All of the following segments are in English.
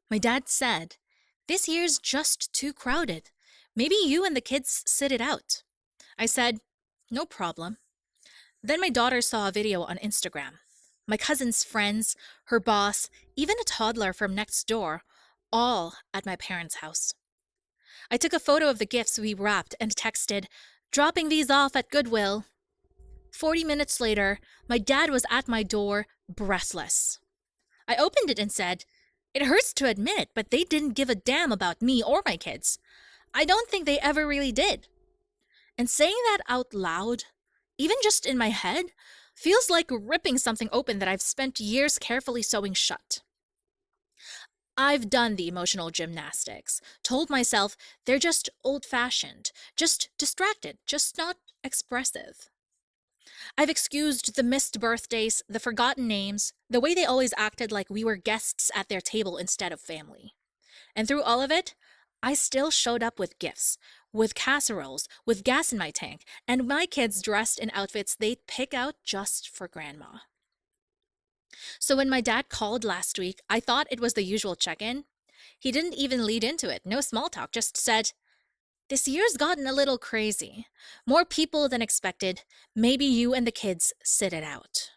My dad said, "This year's just too crowded. Maybe you and the kids sit it out." I said, "No problem." Then my daughter saw a video on Instagram. My cousin's friends, her boss, even a toddler from next door, all at my parents' house. I took a photo of the gifts we wrapped and texted, "Dropping these off at Goodwill." 40 minutes later, my dad was at my door, breathless. I opened it and said, "It hurts to admit it, but they didn't give a damn about me or my kids. I don't think they ever really did." And saying that out loud, even just in my head, feels like ripping something open that I've spent years carefully sewing shut. I've done the emotional gymnastics, told myself they're just old fashioned, just distracted, just not expressive. I've excused the missed birthdays, the forgotten names, the way they always acted like we were guests at their table instead of family. And through all of it, I still showed up with gifts, with casseroles, with gas in my tank, and my kids dressed in outfits they'd pick out just for grandma. So when my dad called last week, I thought it was the usual check in. He didn't even lead into it, no small talk, just said, "This year's gotten a little crazy. More people than expected. Maybe you and the kids sit it out."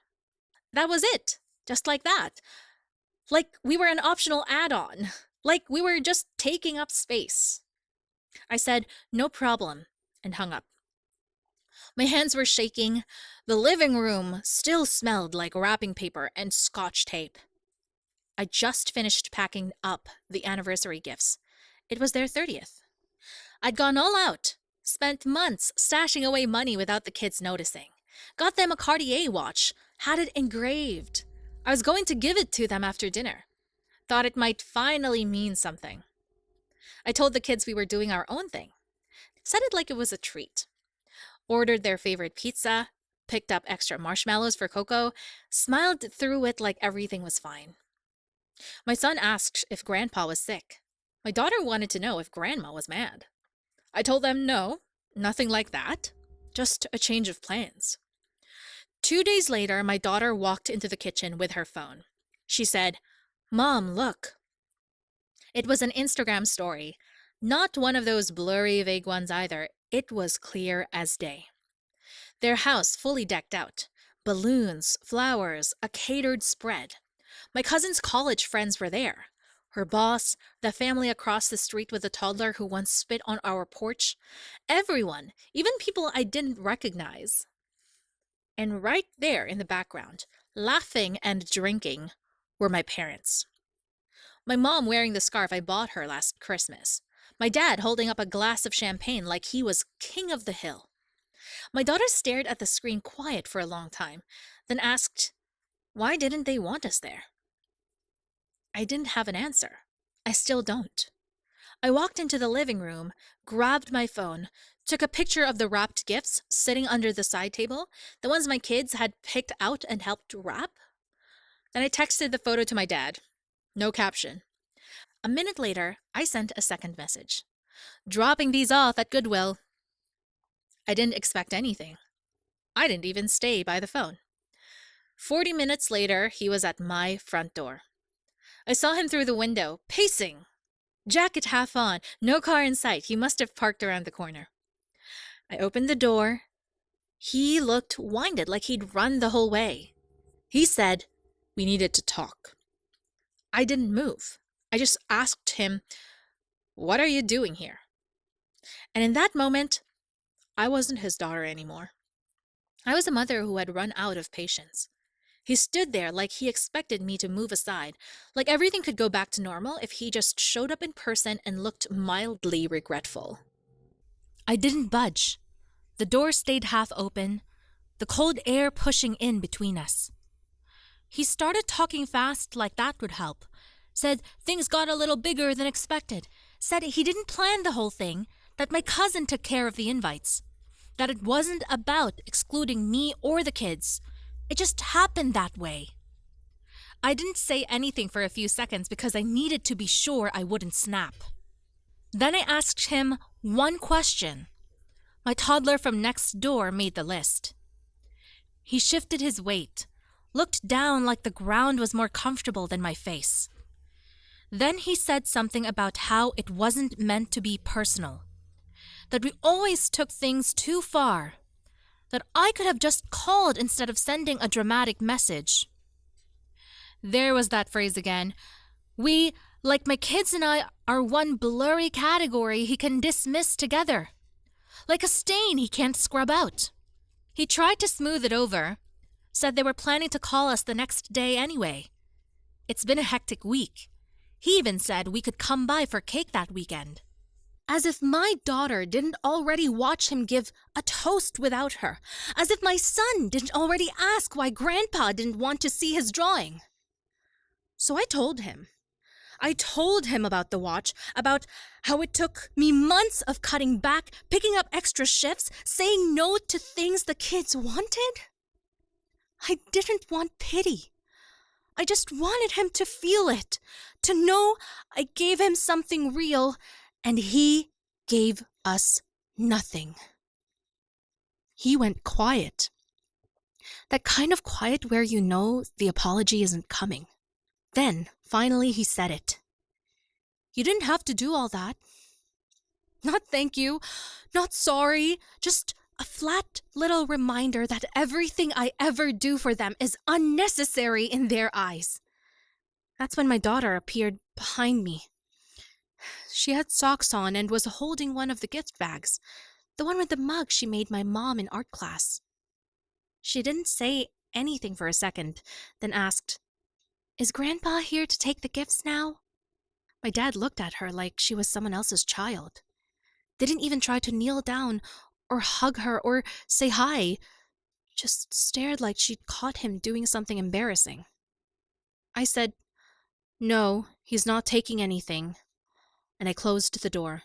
That was it. Just like that. Like we were an optional add on. Like we were just taking up space. I said, "No problem," and hung up. My hands were shaking. The living room still smelled like wrapping paper and scotch tape. I just finished packing up the anniversary gifts. It was their 30th. I'd gone all out, spent months stashing away money without the kids noticing. Got them a Cartier watch, had it engraved. I was going to give it to them after dinner. Thought it might finally mean something. I told the kids we were doing our own thing. Said it like it was a treat. Ordered their favorite pizza, picked up extra marshmallows for Coco, smiled through it like everything was fine. My son asked if Grandpa was sick. My daughter wanted to know if Grandma was mad. I told them no, nothing like that, just a change of plans. 2 days later, my daughter walked into the kitchen with her phone. She said, "Mom, look." It was an Instagram story, not one of those blurry, vague ones either. It was clear as day. Their house fully decked out. Balloons, flowers, a catered spread. My cousin's college friends were there. Her boss, the family across the street with the toddler who once spit on our porch. Everyone, even people I didn't recognize. And right there in the background, laughing and drinking, were my parents. My mom wearing the scarf I bought her last Christmas. My dad holding up a glass of champagne like he was king of the hill. My daughter stared at the screen quiet for a long time, then asked, "Why didn't they want us there?" I didn't have an answer. I still don't. I walked into the living room, grabbed my phone, took a picture of the wrapped gifts sitting under the side table, the ones my kids had picked out and helped wrap. Then I texted the photo to my dad. No caption. A minute later, I sent a second message. "Dropping these off at Goodwill." I didn't expect anything. I didn't even stay by the phone. 40 minutes later, he was at my front door. I saw him through the window, pacing. Jacket half on, no car in sight. He must have parked around the corner. I opened the door. He looked winded, like he'd run the whole way. He said we needed to talk. I didn't move. I just asked him, "What are you doing here?" And in that moment, I wasn't his daughter anymore. I was a mother who had run out of patience. He stood there like he expected me to move aside, like everything could go back to normal if he just showed up in person and looked mildly regretful. I didn't budge. The door stayed half open, the cold air pushing in between us. He started talking fast like that would help. Said things got a little bigger than expected. Said he didn't plan the whole thing, that my cousin took care of the invites. That it wasn't about excluding me or the kids. It just happened that way. I didn't say anything for a few seconds because I needed to be sure I wouldn't snap. Then I asked him one question. My toddler from next door made the list. He shifted his weight, looked down like the ground was more comfortable than my face. Then he said something about how it wasn't meant to be personal, that we always took things too far, that I could have just called instead of sending a dramatic message. There was that phrase again. We, like my kids and I, are one blurry category he can dismiss together, like a stain he can't scrub out. He tried to smooth it over, said they were planning to call us the next day anyway. It's been a hectic week. He even said we could come by for cake that weekend. As if my daughter didn't already watch him give a toast without her. As if my son didn't already ask why Grandpa didn't want to see his drawing. So I told him. I told him about the watch, about how it took me months of cutting back, picking up extra shifts, saying no to things the kids wanted. I didn't want pity. I just wanted him to feel it, to know I gave him something real, and he gave us nothing. He went quiet. That kind of quiet where you know the apology isn't coming. Then, finally, he said it. You didn't have to do all that. Not thank you, not sorry, just a flat little reminder that everything I ever do for them is unnecessary in their eyes. That's when my daughter appeared behind me. She had socks on and was holding one of the gift bags, the one with the mug she made my mom in art class. She didn't say anything for a second, then asked, Is Grandpa here to take the gifts now? My dad looked at her like she was someone else's child. Didn't even try to kneel down or hug her or say hi. Just stared like she'd caught him doing something embarrassing. I said, No, he's not taking anything. And I closed the door.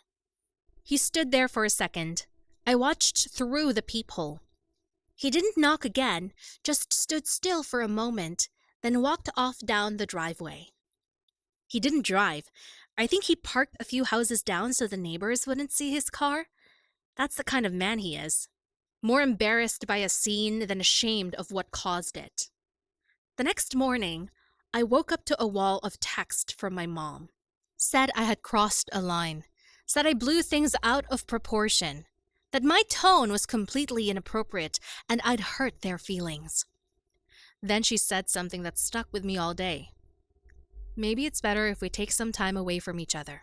He stood there for a second. I watched through the peephole. He didn't knock again, just stood still for a moment, then walked off down the driveway. He didn't drive. I think he parked a few houses down so the neighbors wouldn't see his car. That's the kind of man he is. More embarrassed by a scene than ashamed of what caused it. The next morning, I woke up to a wall of text from my mom. Said I had crossed a line. Said I blew things out of proportion. That my tone was completely inappropriate and I'd hurt their feelings. Then she said something that stuck with me all day. Maybe it's better if we take some time away from each other.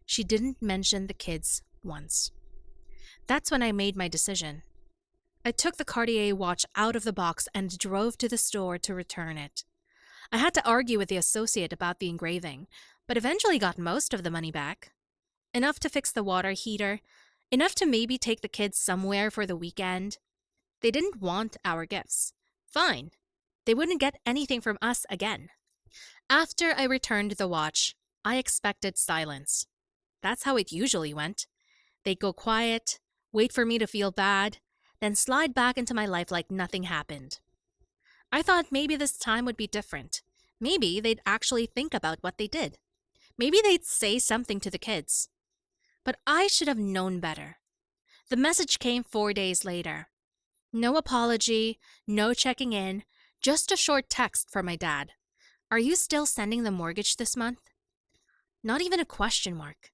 She didn't mention the kids once. That's when I made my decision. I took the Cartier watch out of the box and drove to the store to return it. I had to argue with the associate about the engraving, but eventually got most of the money back. Enough to fix the water heater, enough to maybe take the kids somewhere for the weekend. They didn't want our gifts. Fine. They wouldn't get anything from us again. After I returned the watch, I expected silence. That's how it usually went. They'd go quiet, wait for me to feel bad, then slide back into my life like nothing happened. I thought maybe this time would be different. Maybe they'd actually think about what they did. Maybe they'd say something to the kids. But I should have known better. The message came 4 days later. No apology, no checking in, just a short text from my dad. Are you still sending the mortgage this month? Not even a question mark.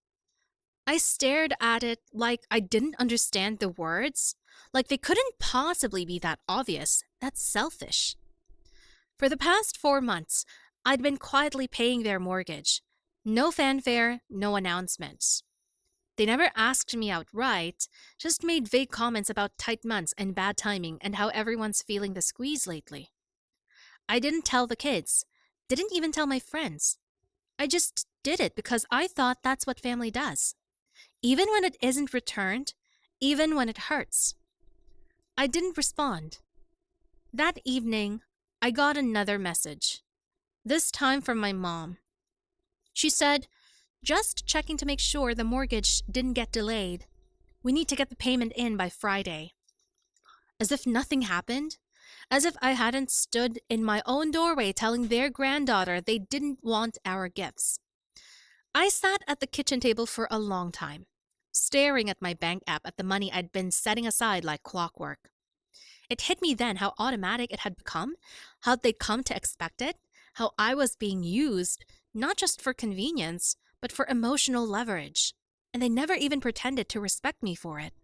I stared at it like I didn't understand the words, like they couldn't possibly be that obvious. That's selfish. For the past 4 months, I'd been quietly paying their mortgage. No fanfare, no announcements. They never asked me outright, just made vague comments about tight months and bad timing and how everyone's feeling the squeeze lately. I didn't tell the kids, didn't even tell my friends. I just did it because I thought that's what family does. Even when it isn't returned, even when it hurts. I didn't respond. That evening, I got another message. This time from my mom. She said, just checking to make sure the mortgage didn't get delayed. We need to get the payment in by Friday. As if nothing happened. As if I hadn't stood in my own doorway telling their granddaughter they didn't want our gifts. I sat at the kitchen table for a long time, staring at my bank app at the money I'd been setting aside like clockwork. It hit me then how automatic it had become, how they'd come to expect it, how I was being used not just for convenience, but for emotional leverage. And they never even pretended to respect me for it.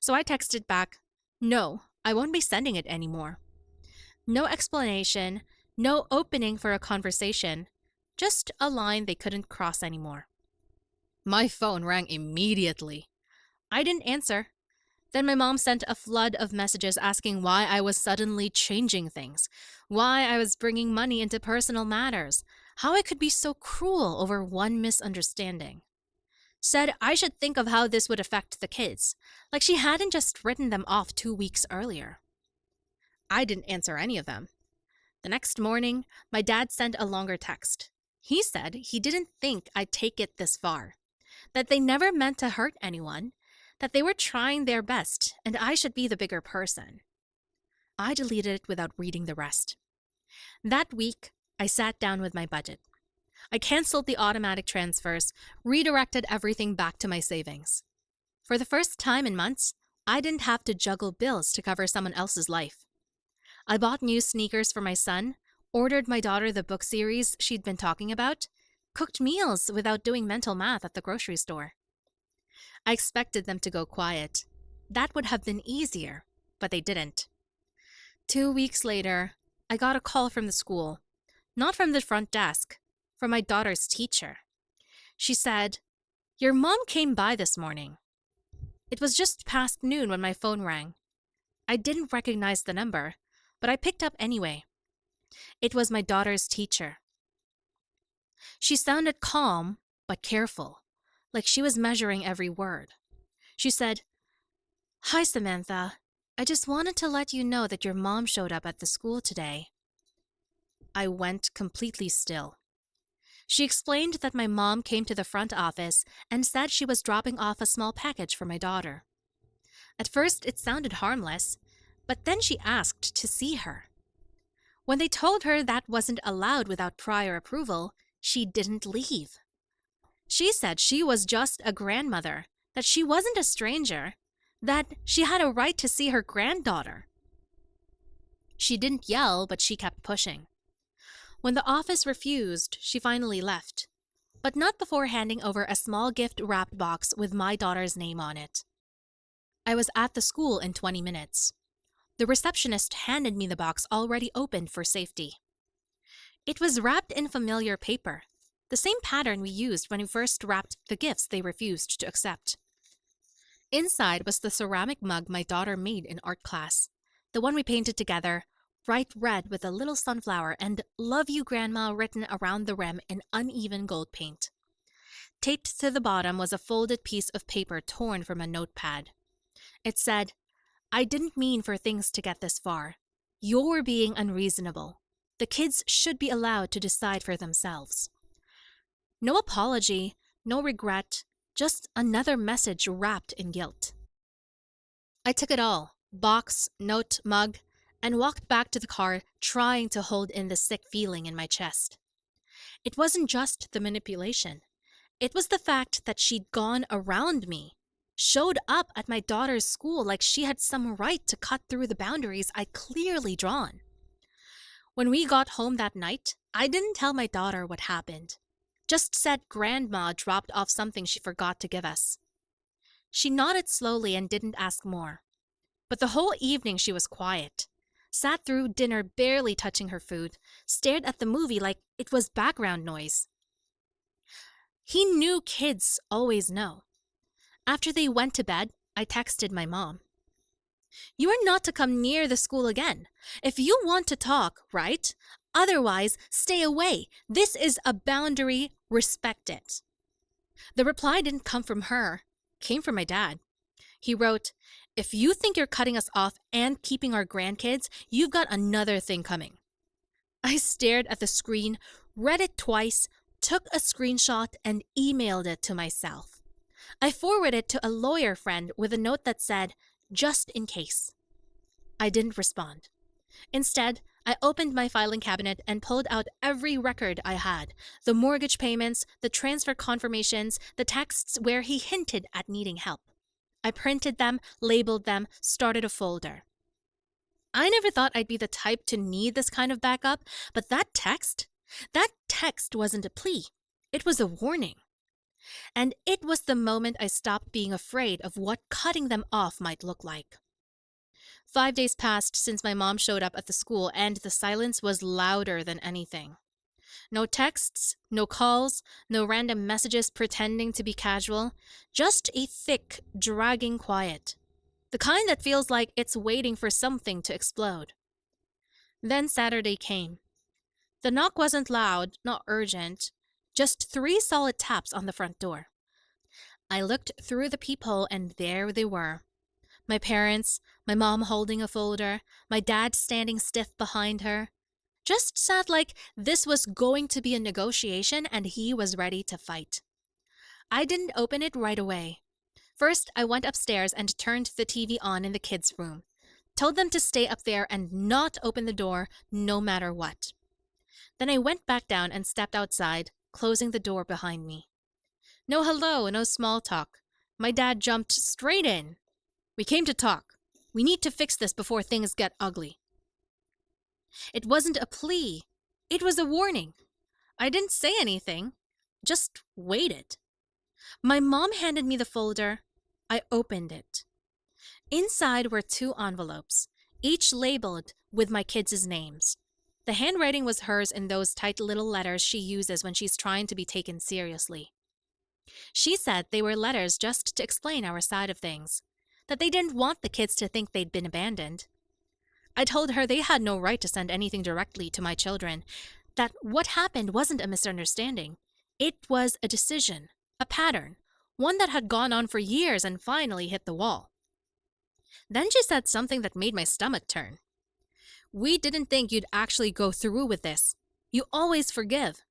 So I texted back, "No, I won't be sending it anymore." No explanation, no opening for a conversation, just a line they couldn't cross anymore. My phone rang immediately. I didn't answer. Then my mom sent a flood of messages asking why I was suddenly changing things, why I was bringing money into personal matters, how I could be so cruel over one misunderstanding. Said I should think of how this would affect the kids, like she hadn't just written them off 2 weeks earlier. I didn't answer any of them. The next morning, my dad sent a longer text. He said he didn't think I'd take it this far, that they never meant to hurt anyone, that they were trying their best, and I should be the bigger person. I deleted it without reading the rest. That week, I sat down with my budget. I canceled the automatic transfers, redirected everything back to my savings. For the first time in months, I didn't have to juggle bills to cover someone else's life. I bought new sneakers for my son, ordered my daughter the book series she'd been talking about, cooked meals without doing mental math at the grocery store. I expected them to go quiet. That would have been easier, but they didn't. 2 weeks later, I got a call from the school, not from the front desk, from my daughter's teacher. She said, "Your mom came by this morning." It was just past noon when my phone rang. I didn't recognize the number, but I picked up anyway. It was my daughter's teacher. She sounded calm, but careful, like she was measuring every word. She said, "Hi, Samantha. I just wanted to let you know that your mom showed up at the school today." I went completely still. She explained that my mom came to the front office and said she was dropping off a small package for my daughter. At first, it sounded harmless, but then she asked to see her. When they told her that wasn't allowed without prior approval, she didn't leave. She said she was just a grandmother, that she wasn't a stranger, that she had a right to see her granddaughter. She didn't yell, but she kept pushing. When the office refused, she finally left, but not before handing over a small gift-wrapped box with my daughter's name on it. I was at the school in 20 minutes. The receptionist handed me the box already opened for safety. It was wrapped in familiar paper, the same pattern we used when we first wrapped the gifts they refused to accept. Inside was the ceramic mug my daughter made in art class, the one we painted together, bright red with a little sunflower and "Love You Grandma" written around the rim in uneven gold paint. Taped to the bottom was a folded piece of paper torn from a notepad. It said, "I didn't mean for things to get this far. You're being unreasonable. The kids should be allowed to decide for themselves." No apology, no regret, just another message wrapped in guilt. I took it all, box, note, mug, and walked back to the car trying to hold in the sick feeling in my chest. It wasn't just the manipulation. It was the fact that she'd gone around me, showed up at my daughter's school like she had some right to cut through the boundaries I'd clearly drawn. When we got home that night, I didn't tell my daughter what happened. Just said Grandma dropped off something she forgot to give us. She nodded slowly and didn't ask more. But the whole evening she was quiet. Sat through dinner barely touching her food, stared at the movie like it was background noise. He knew kids always know. After they went to bed, I texted my mom. "You are not to come near the school again. If you want to talk, right? Otherwise, stay away. This is a boundary. Respect it." The reply didn't come from her. It came from my dad. He wrote, "If you think you're cutting us off and keeping our grandkids, you've got another thing coming." I stared at the screen, read it twice, took a screenshot, and emailed it to myself. I forwarded it to a lawyer friend with a note that said, "Just in case." I didn't respond. Instead, I opened my filing cabinet and pulled out every record I had, the mortgage payments, the transfer confirmations, the texts where he hinted at needing help. I printed them, labeled them, started a folder. I never thought I'd be the type to need this kind of backup, but that text, That text wasn't a plea, it was a warning. And it was the moment I stopped being afraid of what cutting them off might look like. 5 days passed since my mom showed up at the school, and the silence was louder than anything. No texts, no calls, no random messages pretending to be casual, just a thick, dragging quiet. The kind that feels like it's waiting for something to explode. Then Saturday came. The knock wasn't loud, not urgent, just 3 solid taps on the front door. I looked through the peephole and there they were. My parents, my mom holding a folder, my dad standing stiff behind her. Just sat like this was going to be a negotiation and he was ready to fight. I didn't open it right away. First, I went upstairs and turned the TV on in the kids' room. Told them to stay up there and not open the door no matter what. Then I went back down and stepped outside, closing the door behind me. No hello, no small talk. My dad jumped straight in. We came to talk. We need to fix this before things get ugly. It wasn't a plea. It was a warning. I didn't say anything, just waited. My mom handed me the folder. I opened it. Inside were 2 envelopes, each labeled with my kids' names. The handwriting was hers in those tight little letters she uses when she's trying to be taken seriously. She said they were letters just to explain our side of things, that they didn't want the kids to think they'd been abandoned. I told her they had no right to send anything directly to my children, that what happened wasn't a misunderstanding. It was a decision, a pattern, one that had gone on for years and finally hit the wall. Then she said something that made my stomach turn. We didn't think you'd actually go through with this. You always forgive.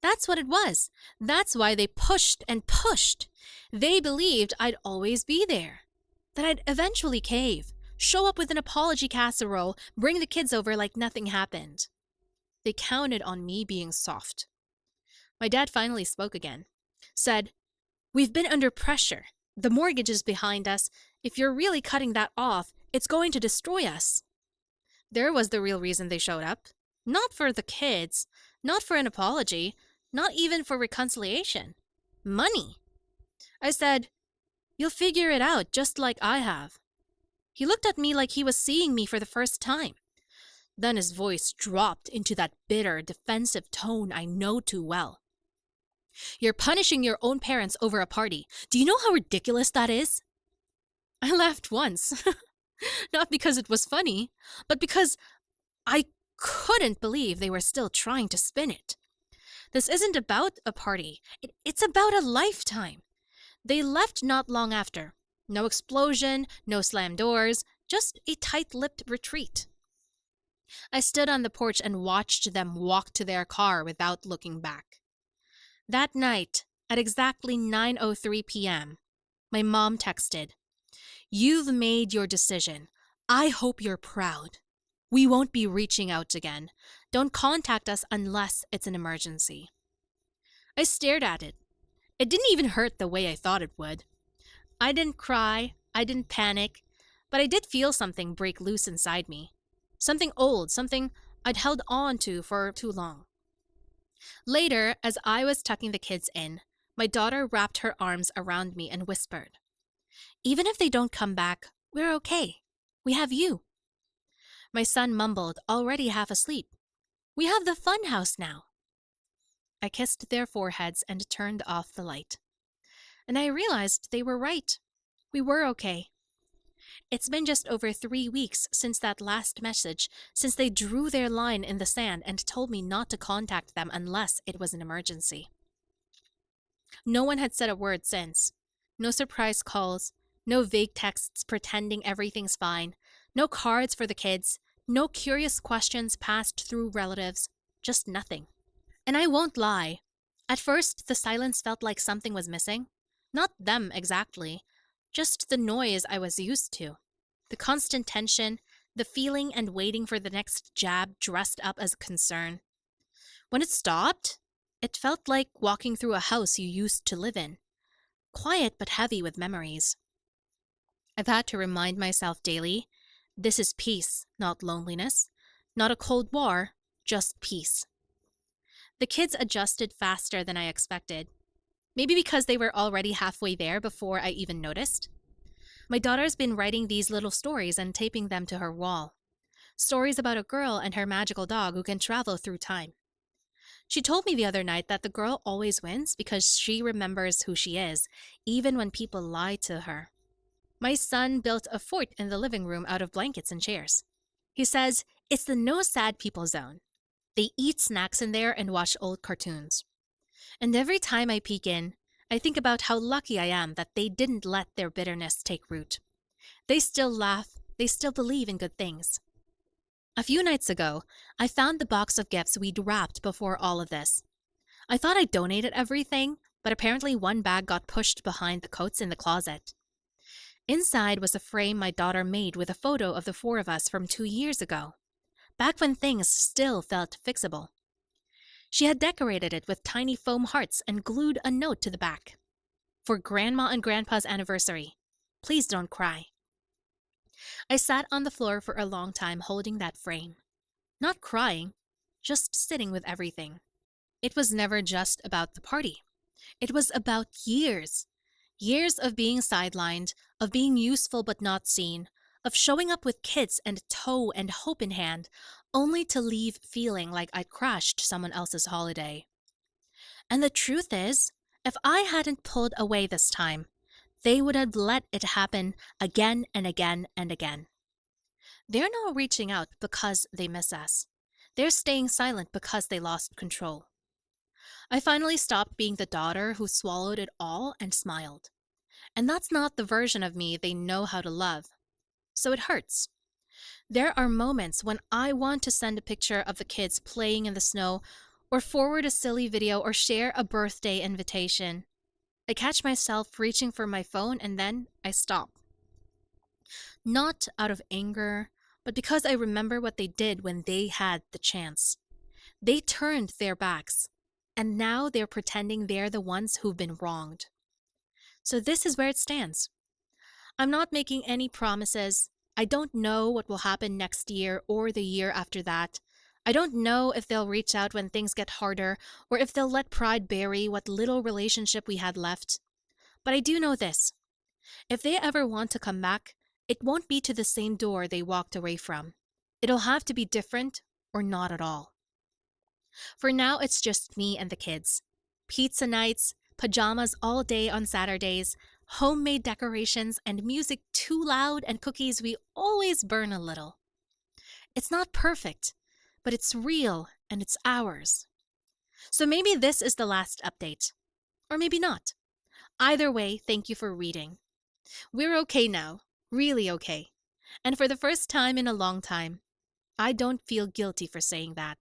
That's what it was. That's why they pushed and pushed. They believed I'd always be there, that I'd eventually cave, show up with an apology casserole, bring the kids over like nothing happened. They counted on me being soft. My dad finally spoke again. Said, "We've been under pressure. The mortgage is behind us. If you're really cutting that off, it's going to destroy us." There was the real reason they showed up. Not for the kids, not for an apology, not even for reconciliation. Money. I said, "You'll figure it out just like I have." He looked at me like he was seeing me for the first time. Then his voice dropped into that bitter, defensive tone I know too well. "You're punishing your own parents over a party. Do you know how ridiculous that is?" I laughed once. Not because it was funny, but because I couldn't believe they were still trying to spin it. This isn't about a party. It's about a lifetime. They left not long after. No explosion, no slammed doors, just a tight-lipped retreat. I stood on the porch and watched them walk to their car without looking back. That night, at exactly 9:03 p.m., my mom texted, "You've made your decision. I hope you're proud. We won't be reaching out again. Don't contact us unless it's an emergency." I stared at it. It didn't even hurt the way I thought it would. I didn't cry, I didn't panic, but I did feel something break loose inside me. Something old, something I'd held on to for too long. Later, as I was tucking the kids in, my daughter wrapped her arms around me and whispered, "Even if they don't come back, we're okay. We have you." My son mumbled, already half asleep, "We have the fun house now." I kissed their foreheads and turned off the light. And I realized they were right. We were okay. It's been just over 3 weeks since that last message, since they drew their line in the sand and told me not to contact them unless it was an emergency. No one had said a word since. No surprise calls, no vague texts pretending everything's fine, no cards for the kids, no curious questions passed through relatives, just nothing. And I won't lie. At first, the silence felt like something was missing. Not them exactly, just the noise I was used to. The constant tension, the feeling and waiting for the next jab dressed up as concern. When it stopped, it felt like walking through a house you used to live in. Quiet but heavy with memories. I've had to remind myself daily, this is peace, not loneliness. Not a cold war, just peace. The kids adjusted faster than I expected. Maybe because they were already halfway there before I even noticed. My daughter's been writing these little stories and taping them to her wall. Stories about a girl and her magical dog who can travel through time. She told me the other night that the girl always wins because she remembers who she is, even when people lie to her. My son built a fort in the living room out of blankets and chairs. He says it's the no sad people zone. They eat snacks in there and watch old cartoons. And every time I peek in, I think about how lucky I am that they didn't let their bitterness take root. They still laugh, they still believe in good things. A few nights ago, I found the box of gifts we'd wrapped before all of this. I thought I donated everything, but apparently one bag got pushed behind the coats in the closet. Inside was a frame my daughter made with a photo of the four of us from 2 years ago, back when things still felt fixable. She had decorated it with tiny foam hearts and glued a note to the back. For Grandma and Grandpa's anniversary. Please don't cry. I sat on the floor for a long time holding that frame. Not crying, just sitting with everything. It was never just about the party. It was about years. Years of being sidelined, of being useful but not seen, of showing up with kids and toe and hope in hand, only to leave feeling like I'd crashed someone else's holiday. And the truth is, if I hadn't pulled away this time, they would have let it happen again and again and again. They're not reaching out because they miss us. They're staying silent because they lost control. I finally stopped being the daughter who swallowed it all and smiled. And that's not the version of me they know how to love. So it hurts. There are moments when I want to send a picture of the kids playing in the snow, or forward a silly video, or share a birthday invitation. I catch myself reaching for my phone and then I stop. Not out of anger, but because I remember what they did when they had the chance. They turned their backs, and now they're pretending they're the ones who've been wronged. So this is where it stands. I'm not making any promises. I don't know what will happen next year or the year after that. I don't know if they'll reach out when things get harder or if they'll let pride bury what little relationship we had left. But I do know this. If they ever want to come back, it won't be to the same door they walked away from. It'll have to be different or not at all. For now, it's just me and the kids. Pizza nights, pajamas all day on Saturdays, homemade decorations, and music too loud, and cookies we always burn a little. It's not perfect, but it's real and it's ours. So maybe this is the last update. Or maybe not. Either way, thank you for reading. We're okay now. Really okay. And for the first time in a long time, I don't feel guilty for saying that.